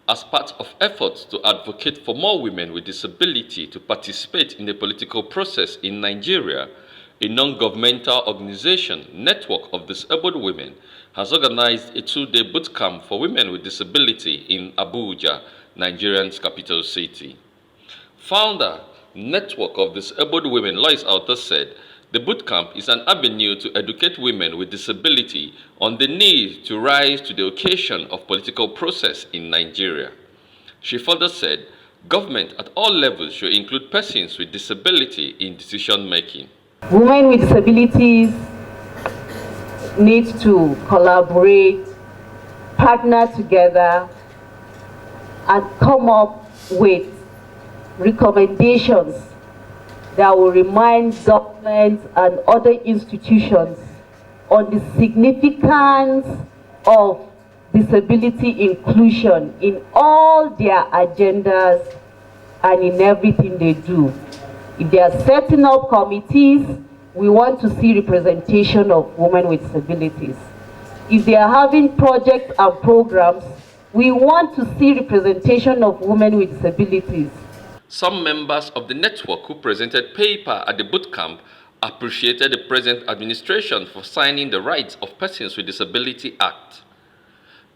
as part of efforts to advocate for more women with disability to participate in the political process in Nigeria. A non-governmental organization, Network of Disabled Women, has organized a 2-day boot camp for women with disability in Abuja, Nigeria's capital city. Founder, Network of Disabled Women, Lois Alta said, the bootcamp is an avenue to educate women with disability on the need to rise to the occasion of political process in Nigeria. She further said, government at all levels should include persons with disability in decision-making. Women with disabilities need to collaborate, partner together, and come up with recommendations that will remind governments and other institutions on the significance of disability inclusion in all their agendas and in everything they do. If they are setting up committees, we want to see representation of women with disabilities. If they are having projects and programs, we want to see representation of women with disabilities. Some members of the network who presented paper at the bootcamp appreciated the present administration for signing the Rights of Persons with Disability Act.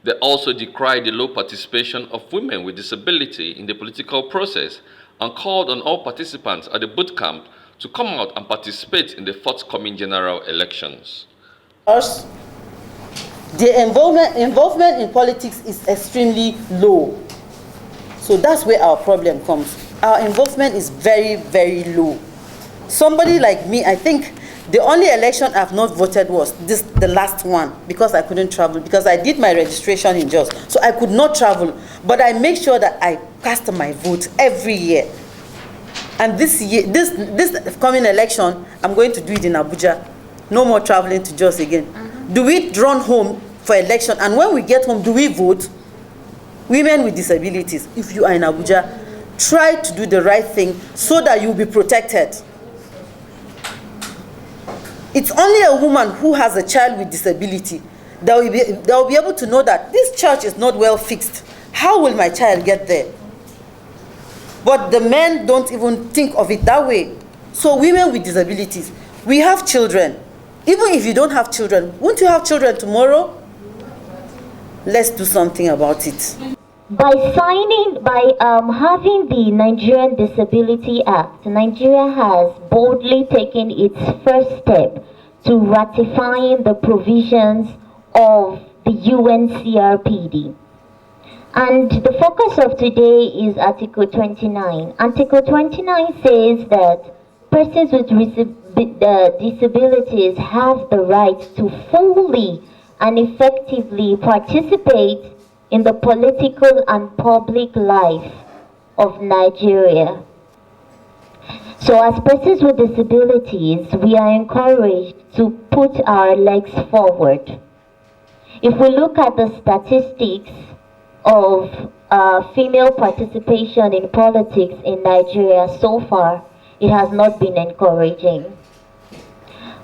They also decried the low participation of women with disability in the political process and called on all participants at the bootcamp to come out and participate in the forthcoming general elections. First, the involvement in politics is extremely low. So that's where our problem comes. Our involvement is very, very low. Somebody like me, I think the only election I've not voted was the last one, because I couldn't travel, because I did my registration in Jos. So I could not travel, but I make sure that I cast my vote every year. And this year, this coming election, I'm going to do it in Abuja. No more traveling to Jos again. Do we run home for election? And when we get home, do we vote? Women with disabilities, if you are in Abuja, try to do the right thing so that you'll be protected. It's only a woman who has a child with disability that will be able to know that this church is not well fixed. How will my child get there? But the men don't even think of it that way. So women with disabilities, we have children. Even if you don't have children, won't you have children tomorrow? Let's do something about it. By having the Nigerian Disability Act, Nigeria has boldly taken its first step to ratifying the provisions of the UNCRPD. And the focus of today is Article 29. Article 29 says that persons with disabilities have the right to fully and effectively participate in the political and public life of Nigeria. So as persons with disabilities, we are encouraged to put our legs forward. If we look at the statistics of female participation in politics in Nigeria so far, it has not been encouraging.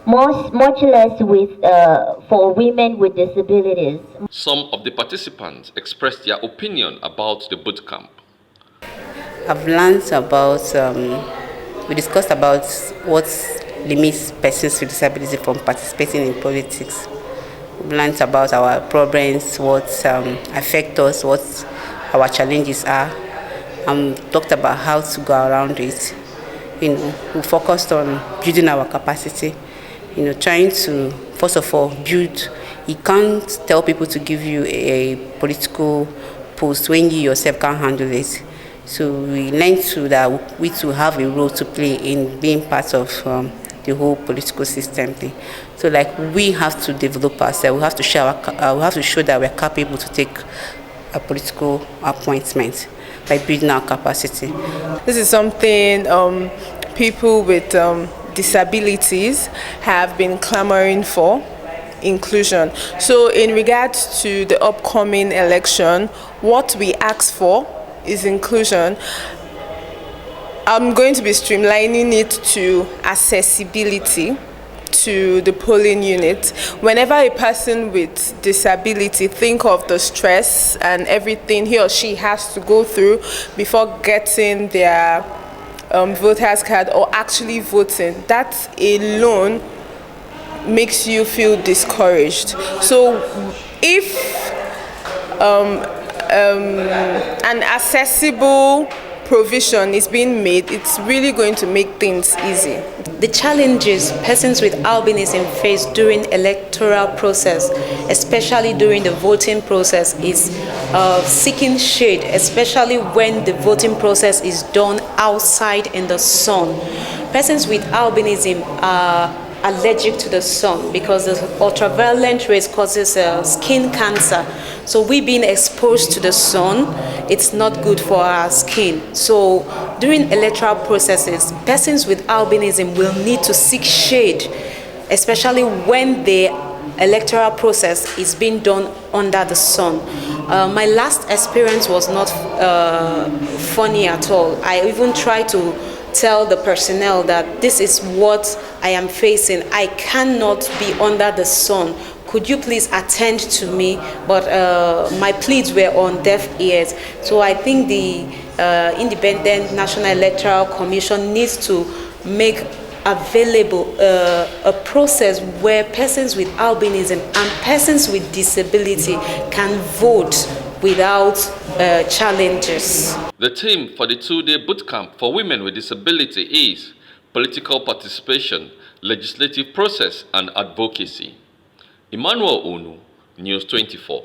Much less for women with disabilities. Some of the participants expressed their opinion about the bootcamp. I've learned about, we discussed about what limits persons with disability from participating in politics. We've learned about our problems, what affect us, what our challenges are, and talked about how to go around it. We focused on building our capacity. Trying to, first of all, build. You can't tell people to give you a political post when you yourself can't handle it. So we learned that we to have a role to play in being part of the whole political system thing. So we have to develop ourselves. We have to show that we're capable to take a political appointment by building our capacity. This is something people with disabilities have been clamoring for, inclusion. So in regards to the upcoming election, what we ask for is inclusion. I'm going to be streamlining it to accessibility. to the polling unit, whenever a person with disability think of the stress and everything he or she has to go through before getting their voter's card or actually voting, that alone makes you feel discouraged. So if an accessible provision is being made, it's really going to make things easy. The challenges persons with albinism face during electoral process, especially during the voting process, is seeking shade, especially when the voting process is done outside in the sun. Persons with albinism are allergic to the sun because the ultraviolet rays causes skin cancer. So we being exposed to the sun, it's not good for our skin. So during electoral processes, persons with albinism will need to seek shade, especially when the electoral process is being done under the sun. My last experience was not funny at all. I even tried to tell the personnel that this is what I am facing. I cannot be under the sun. Could you please attend to me? But my pleas were on deaf ears. So I think the Independent National Electoral Commission needs to make available a process where persons with albinism and persons with disability can vote without challenges. The theme for the two-day bootcamp for women with disability is political participation, legislative process, and advocacy. Emmanuel Onu, News 24.